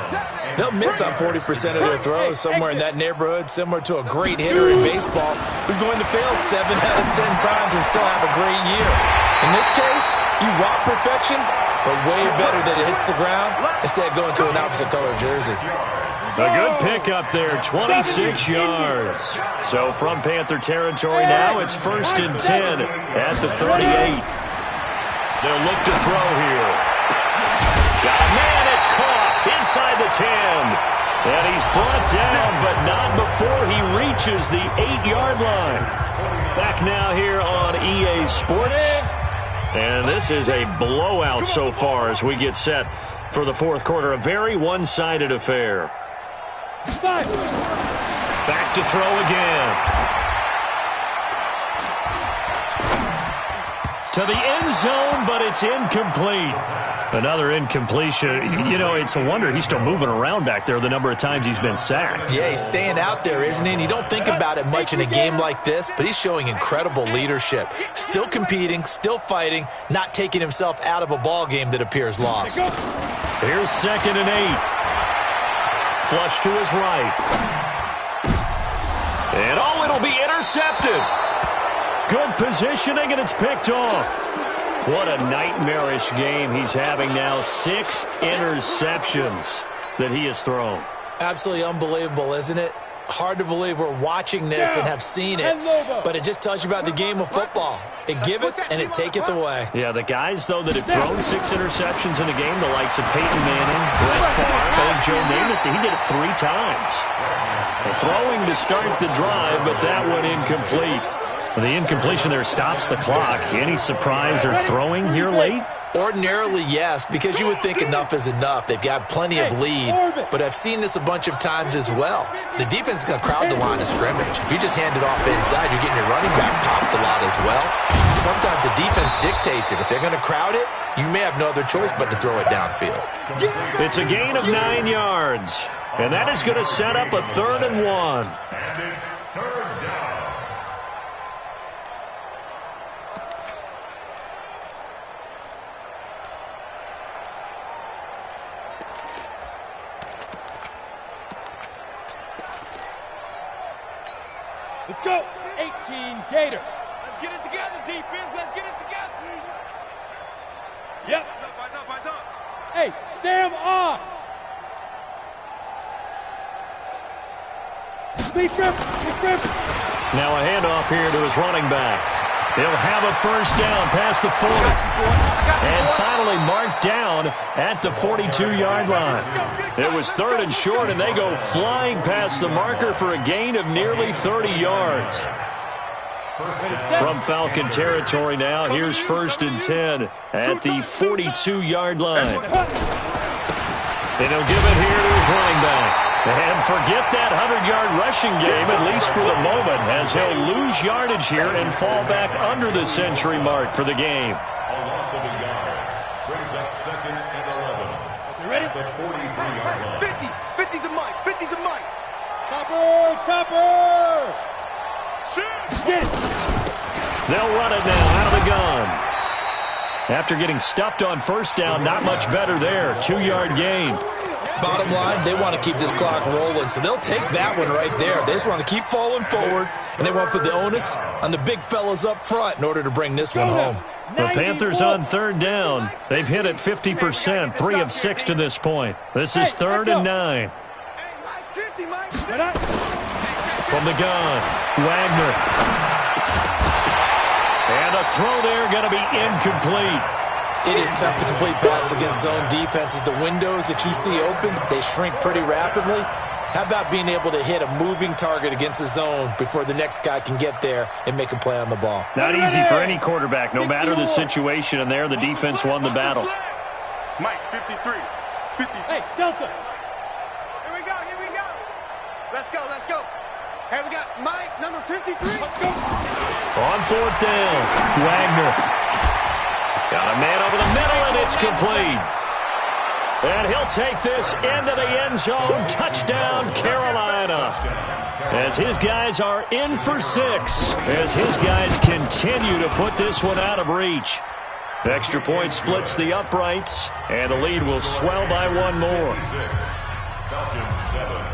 [SPEAKER 5] they'll miss on 40% of their throws, somewhere in that neighborhood, similar to a great hitter in baseball who's going to fail 7 out of 10 times and still have a great year. In this case, you want perfection, but way better that it hits the ground instead of going to an opposite color jersey.
[SPEAKER 3] A good pick up there, 26 yards. So from Panther territory now, it's 1st and 10 at the 38. They'll look to throw here. Got a man, it's caught inside the 10. And he's brought down, but not before he reaches the 8-yard line. Back now here on EA Sports. And this is a blowout so far as we get set for the 4th quarter. A very one-sided affair. Back to throw again. To the end zone, but it's incomplete. Another incompletion. You know, it's a wonder he's still moving around back there the number of times he's been sacked.
[SPEAKER 5] Yeah, he's staying out there, isn't he? And you don't think about it much in a game like this, but he's showing incredible leadership. Still competing, still fighting, not taking himself out of a ball game that appears lost.
[SPEAKER 3] Here's 2nd and 8. Flush to his right. And oh, it'll be intercepted. Good positioning, and it's picked off. What a nightmarish game he's having now. 6 interceptions that he has thrown.
[SPEAKER 5] Absolutely unbelievable, isn't it? Hard to believe we're watching this and have seen it, but it just tells you about the game of football. It giveth and it taketh away.
[SPEAKER 3] Yeah, the guys, though, that have thrown 6 interceptions in a game, the likes of Peyton Manning, Brett Favre, Joe Namath, he did it 3 times. Throwing to start the drive, but that one incomplete. The incompletion there stops the clock. Any surprise they're throwing here late?
[SPEAKER 5] Ordinarily, yes, because you would think enough is enough. They've got plenty of lead, but I've seen this a bunch of times as well. The defense is going to crowd the line of scrimmage. If you just hand it off inside, you're getting your running back popped a lot as well. Sometimes the defense dictates it. If they're going to crowd it, you may have no other choice but to throw it downfield.
[SPEAKER 3] It's a gain of 9 yards, and that is going to set up a 3rd and 1.
[SPEAKER 4] Let's go. 18 Gator. Let's get it together, defense. Let's get it together. Yep. Hey, Sam on. Lead grip.
[SPEAKER 3] Now a handoff here to his running back. He'll have a first down past the 40. And finally marked down at the 42-yard line. It was 3rd and short, and they go flying past the marker for a gain of nearly 30 yards. From Falcon territory now, here's 1st and 10 at the 42-yard line. And he'll give it here to his running back. And forget that 100-yard rushing game, at least for the moment, as he'll lose yardage here and fall back under the century mark for the game.
[SPEAKER 6] A loss of a yard brings up 2nd and 11.
[SPEAKER 4] You ready?
[SPEAKER 6] At the 43-yard line.
[SPEAKER 2] 50 to Mike. 50 to Mike.
[SPEAKER 4] Chopper! Shoot! Get it!
[SPEAKER 3] They'll run it now out of the gun. After getting stuffed on first down, not much better there. 2-yard gain.
[SPEAKER 5] Bottom line, they want to keep this clock rolling, so they'll take that one right there. They just want to keep falling forward, and they want to put the onus on the big fellas up front in order to bring this one home.
[SPEAKER 3] The Panthers on 3rd down. They've hit it 50%, 3 of 6 to this point. This is 3rd and 9.
[SPEAKER 2] Hey, Mike's 50, Mike.
[SPEAKER 3] From the gun, Wagner. And a throw there going to be incomplete.
[SPEAKER 5] It is tough to complete passes against zone defenses. The windows that you see open, they shrink pretty rapidly. How about being able to hit a moving target against a zone before the next guy can get there and make a play on the ball?
[SPEAKER 3] Not easy for any quarterback, no matter the situation, and there the defense won the battle.
[SPEAKER 2] Mike, 53. 53.
[SPEAKER 4] Hey, Delta!
[SPEAKER 2] Here we go. Let's go. Hey, we got Mike, number 53.
[SPEAKER 3] On 4th down, Wagner. Got a man over the middle, and it's complete. And he'll take this into the end zone. Touchdown, Carolina. As his guys are in for 6. As his guys continue to put this one out of reach. Extra point splits the uprights, and the lead will swell by 1 more.
[SPEAKER 6] Falcons 7.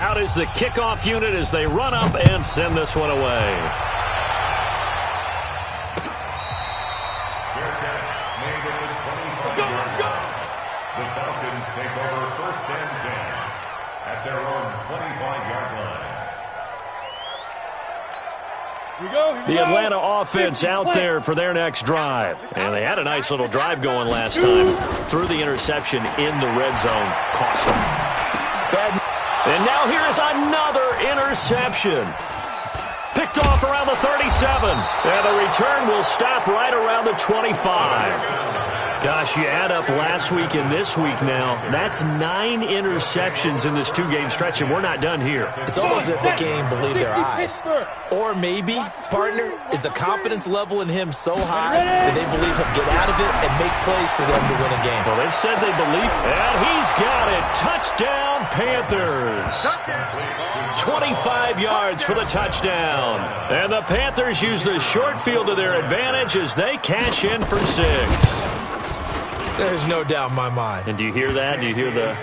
[SPEAKER 3] Out is the kickoff unit as they run up and send this one away.
[SPEAKER 6] The Falcons take over 1st and 10 at their own 25-yard line.
[SPEAKER 4] Here we go.
[SPEAKER 3] The Atlanta offense out there for their next drive. And they had a nice little drive going last time. Threw the interception in the red zone. Cost them. And now here is another interception. Picked off around the 37. And the return will stop right around the 25. Gosh, you add up last week and this week now, that's 9 interceptions in this 2-game stretch, and we're not done here.
[SPEAKER 5] It's almost as if they can't even believe their eyes. Or maybe, partner, is the confidence level in him so high that they believe he'll get out of it and make plays for them to win a game.
[SPEAKER 3] Well, they've said they believe, and he's got it. Touchdown, Panthers. 25 yards for the touchdown. And the Panthers use the short field to their advantage as they cash in for 6.
[SPEAKER 5] There's no doubt in my mind.
[SPEAKER 3] And do you hear that? Do you hear the...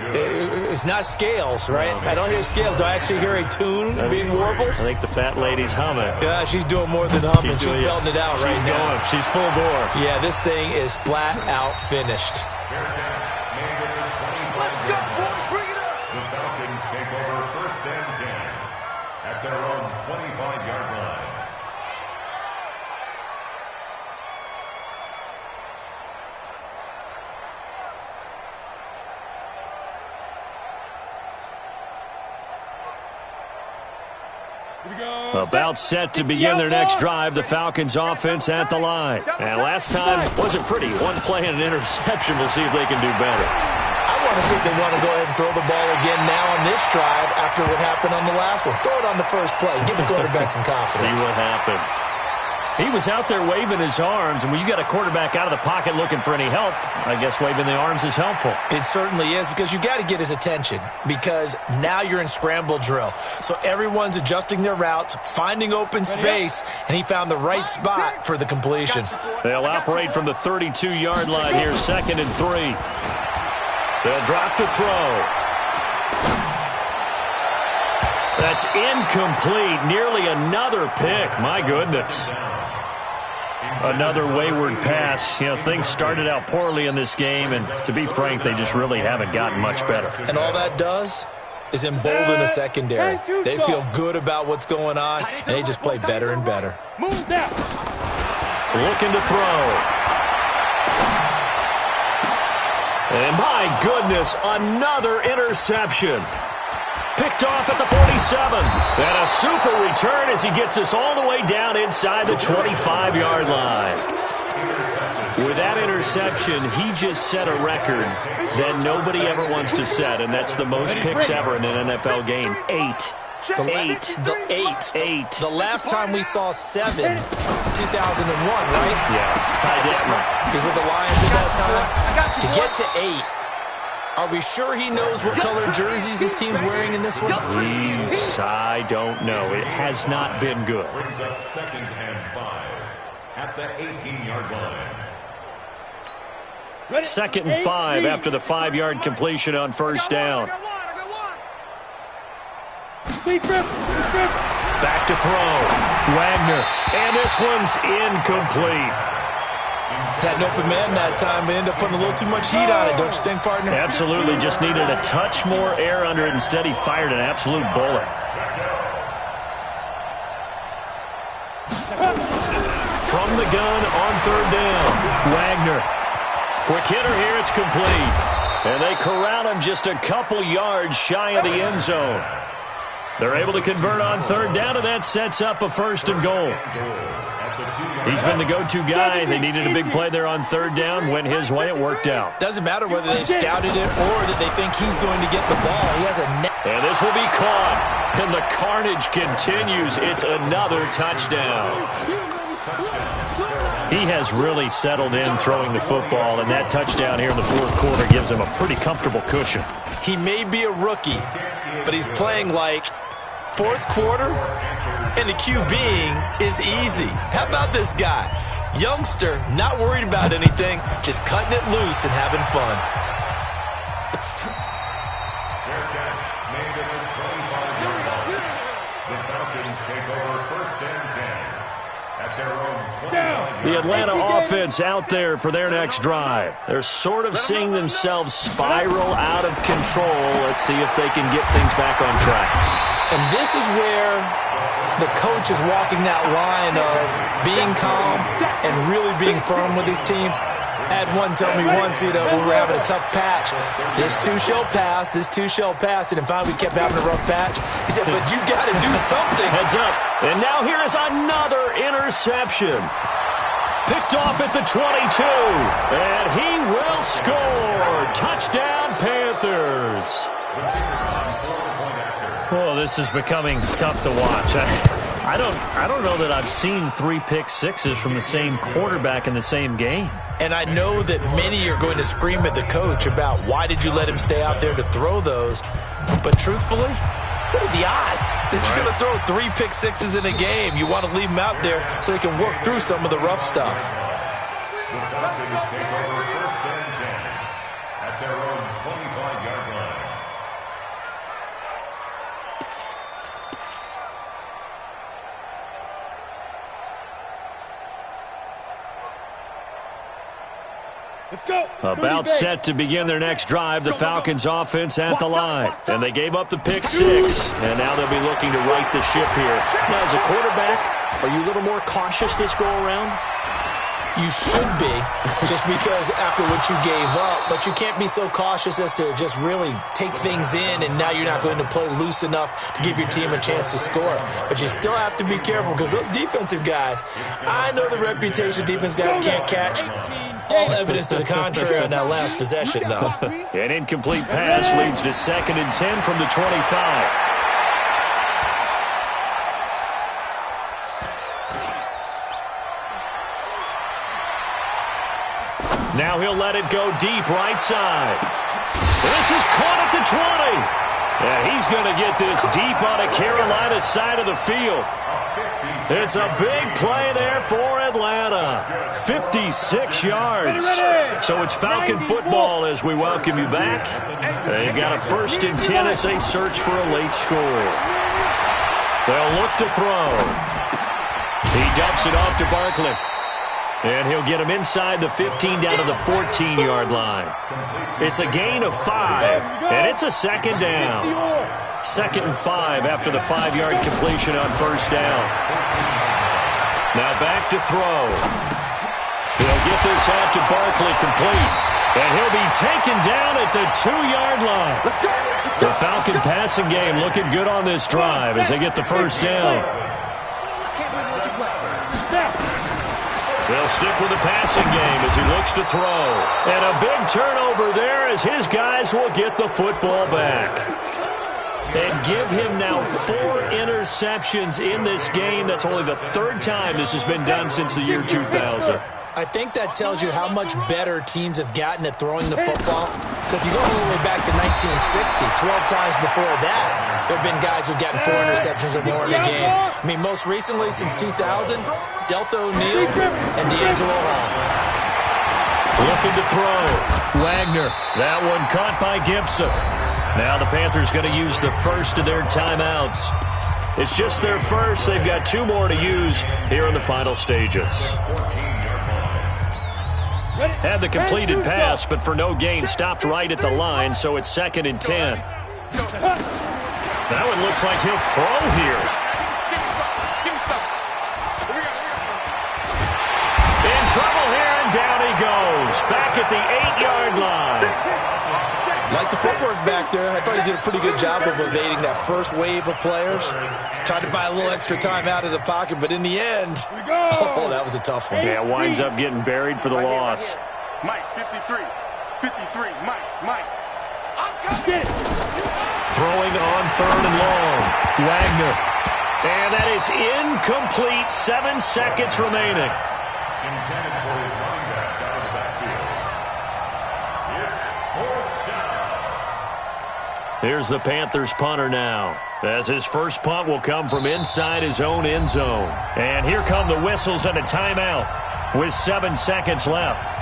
[SPEAKER 5] It's not scales, right? I don't hear scales. Do I actually hear a tune being warbled?
[SPEAKER 3] I think the fat lady's humming.
[SPEAKER 5] Yeah, she's doing more than humming. She's belting it out right now.
[SPEAKER 3] She's full bore.
[SPEAKER 5] Yeah, this thing is flat out finished.
[SPEAKER 6] Let's go, boys. Bring it up. The Falcons take over 1st and 10 at their own 25-yard line.
[SPEAKER 3] About set to begin their next drive, the Falcons offense at the line. And last time wasn't pretty. One play and an interception. We'll see if they can do better.
[SPEAKER 5] I want to see if they want to go ahead and throw the ball again now on this drive after what happened on the last one. Throw it on the first play. Give the quarterback some confidence.
[SPEAKER 3] See what happens. He was out there waving his arms, and when you got a quarterback out of the pocket looking for any help, I guess waving the arms is helpful.
[SPEAKER 5] It certainly is, because you got to get his attention, because now you're in scramble drill. So everyone's adjusting their routes, finding open space, and he found the right spot for the completion.
[SPEAKER 3] They'll operate from the 32-yard line here, 2nd and 3. They'll drop to throw. That's incomplete. Nearly another pick. My goodness. Another wayward pass. You know, things started out poorly in this game, and to be frank, they just really haven't gotten much better.
[SPEAKER 5] And all that does, is embolden the secondary. They feel good about what's going on, and they just play better and better.
[SPEAKER 4] Move now.
[SPEAKER 3] Looking to throw. And my goodness, another interception. Picked off at the 47. And a super return as he gets us all the way down inside the 25-yard line. With that interception, he just set a record that nobody ever wants to set, and that's the most picks ever in an NFL game. 8.
[SPEAKER 5] The last time we saw 7, 2001, right?
[SPEAKER 3] Yeah. Ty Detmer.
[SPEAKER 5] He was with the Lions at that time. To get to 8, are we sure he knows what color jerseys his team's wearing in this one?
[SPEAKER 3] I don't know. It has not been good.
[SPEAKER 6] Brings up 2nd and 5 at the 18-yard line.
[SPEAKER 3] 2nd and 5 after the 5-yard completion on first down. Back to throw. Wagner. And this one's incomplete.
[SPEAKER 5] Had an open man that time, but ended up putting a little too much heat on it, don't you think, partner?
[SPEAKER 3] Absolutely. Just needed a touch more air under it. Instead, he fired an absolute bullet. From the gun on third down. Wagner. Quick hitter here. It's complete. And they corral him just a couple yards shy of the end zone. They're able to convert on third down, and that sets up a 1st and goal. He's been the go-to guy. They needed a big play there on third down. Went his way. It worked out.
[SPEAKER 5] Doesn't matter whether they scouted it or that they think he's going to get the ball. He has a net.
[SPEAKER 3] And this will be caught. And the carnage continues. It's another touchdown. He has really settled in throwing the football, and that touchdown here in the 4th quarter gives him a pretty comfortable cushion.
[SPEAKER 5] He may be a rookie, but he's playing like 4th quarter, and the QBing is easy. How about this guy? Youngster, not worried about anything, just cutting it loose and having fun.
[SPEAKER 6] Fair catch made at the 25-yard line. The Falcons take over 1st and 10 at their own 29.
[SPEAKER 3] The Atlanta offense out there for their next drive. They're sort of seeing themselves spiral out of control. Let's see if they can get things back on track.
[SPEAKER 5] And this is where the coach is walking that line of being calm and really being firm with his team. I had one tell me once, when we were having a tough patch, this too shall pass, this too shall pass, and finally we kept having a rough patch. He said, but you got to do something.
[SPEAKER 3] Heads up. And now here is another interception. Picked off at the 22. And he will score. Touchdown, Panthers. Oh, this is becoming tough to watch. I don't know that I've seen 3 pick sixes from the same quarterback in the same game.
[SPEAKER 5] And I know that many are going to scream at the coach about why did you let him stay out there to throw those. But truthfully, what are the odds that you're going to throw 3 pick sixes in a game? You want to leave them out there so they can work through some of the rough stuff.
[SPEAKER 6] The Falcons take over 1st and 10 at their own 25-yard line.
[SPEAKER 4] Let's go.
[SPEAKER 3] About set to begin their next drive, the Falcons offense at the line. And they gave up the pick 6, and now they'll be looking to right the ship here. Now, as a quarterback, are you a little more cautious this go-around?
[SPEAKER 5] You should be, just because after what you gave up, but you can't be so cautious as to just really take things in, and now you're not going to play loose enough to give your team a chance to score. But you still have to be careful, because those defensive guys, I know the reputation defense guys can't catch. All evidence to the contrary on that last possession, though.
[SPEAKER 3] An incomplete pass leads to 2nd and 10 from the 25. Now he'll let it go deep right side. This is caught at the 20. Yeah, he's going to get this deep on a Carolina side of the field. It's a big play there for Atlanta. 56 yards. So it's Falcon football as we welcome you back. They've got a 1st and 10 as they search for a late score. They'll look to throw. He dumps it off to Barkley. And he'll get him inside the 15 down to the 14-yard line. It's a gain of 5, and it's a second down. 2nd and 5 after the 5-yard completion on first down. Now back to throw. He'll get this out to Barkley complete. And he'll be taken down at the 2-yard line. The Falcon passing game looking good on this drive as they get the first down. They'll stick with the passing game as he looks to throw. And a big turnover there as his guys will get the football back. And give him now 4 interceptions in this game. That's only the 3rd time this has been done since the year 2000.
[SPEAKER 5] I think that tells you how much better teams have gotten at throwing the football. If you go all the way back to 1960, 12 times before that, there have been guys who've gotten 4 interceptions or more in a game. I mean, most recently, since 2000, Delta O'Neal and D'Angelo Hall.
[SPEAKER 3] Looking to throw. Wagner. That one caught by Gibson. Now the Panthers going to use the first of their timeouts. It's just their first. They've got 2 more to use here in the final stages. Had the completed pass, but for no gain, stopped right at the line, so it's 2nd and 10. That one looks like he'll throw here. In trouble here, and down he goes. Back at the 8-yard line.
[SPEAKER 5] Like the footwork back there, I thought he did a pretty good job of evading that first wave of players. Tried to buy a little extra time out of the pocket, but in the end, oh, that was a tough one.
[SPEAKER 3] Yeah, winds up getting buried for the loss.
[SPEAKER 2] Mike, 53. 53. Mike.
[SPEAKER 3] Throwing on 3rd and long. Wagner. And that is incomplete. 7 seconds remaining.
[SPEAKER 6] Intended for his running back out of the backfield. It's 4th down.
[SPEAKER 3] Here's the Panthers punter now, as his first punt will come from inside his own end zone. And here come the whistles and a timeout with 7 seconds left.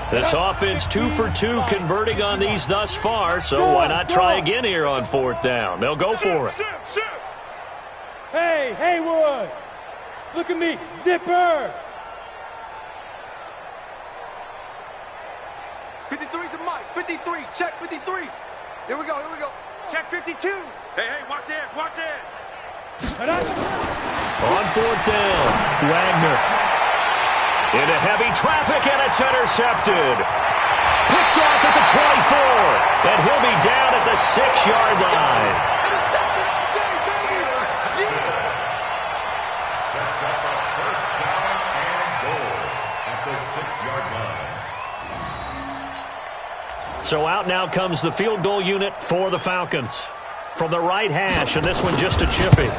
[SPEAKER 3] This offense 2 for 2 converting on these thus far, so why not try again here on 4th down? They'll go for it.
[SPEAKER 4] Hey, Haywood! Look at me, zipper!
[SPEAKER 2] 53's the Mike. 53. Check 53. Here we go. Check 52. Hey, watch the edge.
[SPEAKER 3] On 4th down, Wagner. Into heavy traffic, and it's intercepted. Picked off at the 24, and he'll be down at the 6-yard line.
[SPEAKER 6] Sets up a 1st down and goal at the 6-yard line.
[SPEAKER 3] So out now comes the field goal unit for the Falcons. From the right hash, and this one just a chippy.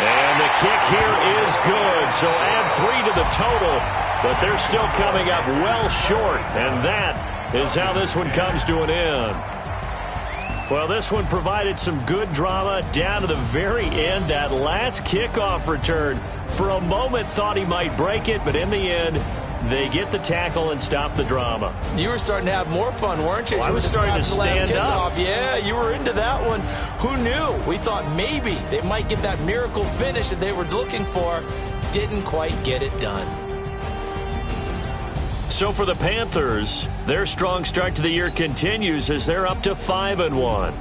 [SPEAKER 3] And the kick here is good, so add 3 to the total, but they're still coming up well short, and that is how this one comes to an end. Well, this one provided some good drama down to the very end. That last kickoff return, for a moment thought he might break it, but in the end, they get the tackle and stop the drama.
[SPEAKER 5] You were starting to have more fun, weren't you?
[SPEAKER 3] Well, I was starting to stand up.
[SPEAKER 5] Yeah, you were into that one. Who knew? We thought maybe they might get that miracle finish that they were looking for. Didn't quite get it done.
[SPEAKER 3] So for the Panthers, their strong start to the year continues as they're up to 5-1.